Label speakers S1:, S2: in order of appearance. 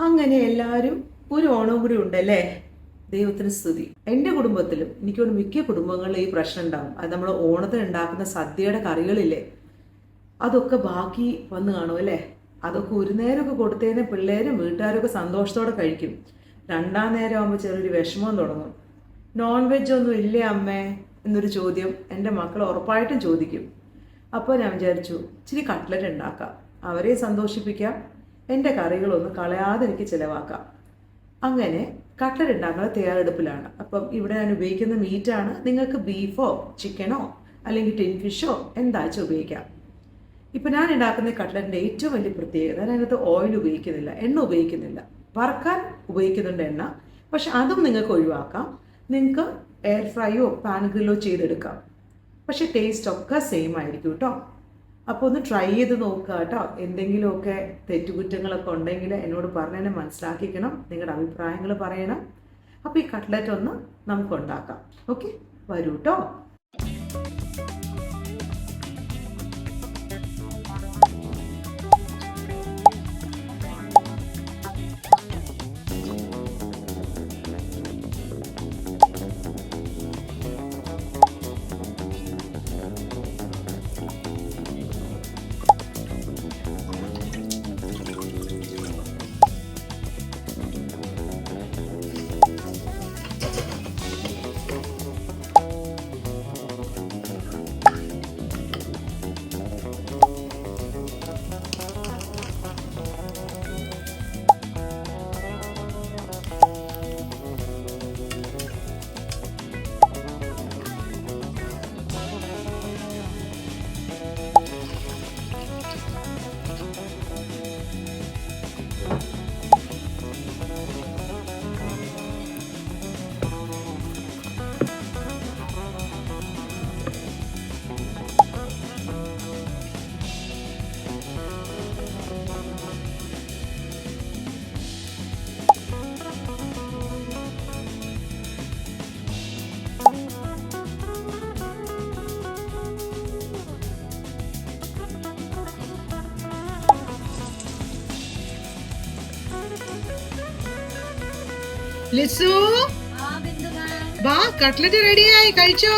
S1: അങ്ങനെ എല്ലാവരും ഒരു ഓണവും കൂടി ഉണ്ടല്ലേ. ദൈവത്തിന് സ്തുതി. എൻ്റെ കുടുംബത്തിലും എനിക്കോട് മിക്ക കുടുംബങ്ങളിലും ഈ പ്രശ്നം ഉണ്ടാവും. അത് നമ്മൾ ഓണത്തിന് ഉണ്ടാക്കുന്ന സദ്യയുടെ കറികളില്ലേ, അതൊക്കെ ബാക്കി വന്ന് കാണും അല്ലേ. അതൊക്കെ ഒരു നേരമൊക്കെ കൊടുത്തതിന് പിള്ളേരും വീട്ടുകാരൊക്കെ സന്തോഷത്തോടെ കഴിക്കും. രണ്ടാം നേരം ആകുമ്പോൾ ചെറിയൊരു വിഷമം തുടങ്ങും. നോൺ വെജ് ഒന്നും ഇല്ലേ അമ്മേ എന്നൊരു ചോദ്യം എൻ്റെ മക്കൾ ഉറപ്പായിട്ടും ചോദിക്കും. അപ്പോൾ ഞാൻ വിചാരിച്ചു ഇച്ചിരി കട്ട്ലറ്റ് ഉണ്ടാക്കാം, അവരെ സന്തോഷിപ്പിക്കാം, എൻ്റെ കറികളൊന്നും കളയാതെ എനിക്ക് ചിലവാക്കാം. അങ്ങനെ കട്ട്ലറ്റ് ഉണ്ടാക്കുന്ന തയ്യാറെടുപ്പിലാണ്. അപ്പം ഇവിടെ ഞാൻ ഉപയോഗിക്കുന്ന മീറ്റാണ്. നിങ്ങൾക്ക് ബീഫോ ചിക്കനോ അല്ലെങ്കിൽ ടിൻ ഫിഷോ എന്താച്ചാൽ ഉപയോഗിക്കാം. ഇപ്പം ഞാൻ ഉണ്ടാക്കുന്ന കട്ട്ലറ്റിൻ്റെ ഏറ്റവും വലിയ പ്രത്യേകത, അതിനകത്ത് ഓയിൽ ഉപയോഗിക്കുന്നില്ല, എണ്ണ ഉപയോഗിക്കുന്നില്ല. വറുക്കാൻ ഉപയോഗിക്കുന്നുണ്ട് എണ്ണ, പക്ഷെ അതും നിങ്ങൾക്ക് ഒഴിവാക്കാം. നിങ്ങൾക്ക് എയർ ഫ്രൈയോ പാൻ ഗ്രില്ലോ ചെയ്തെടുക്കാം. പക്ഷെ ടേസ്റ്റ് ഒക്കെ സെയിം ആയിരിക്കും കേട്ടോ. അപ്പോൾ ഒന്ന് ട്രൈ ചെയ്ത് നോക്കുക കേട്ടോ. എന്തെങ്കിലുമൊക്കെ തെറ്റുകുറ്റങ്ങളൊക്കെ ഉണ്ടെങ്കിൽ എന്നോട് പറഞ്ഞതിനെ മനസ്സിലാക്കിക്കണം, നിങ്ങളുടെ അഭിപ്രായങ്ങൾ പറയണം. അപ്പോൾ ഈ കട്ട്ലറ്റ് ഒന്ന് നമുക്ക് ഉണ്ടാക്കാം. ഓക്കെ, വരൂ കേട്ടോ. ലിസു, വാ, കട്ട്ലറ്റ് റെഡിയായി, കഴിച്ചോ.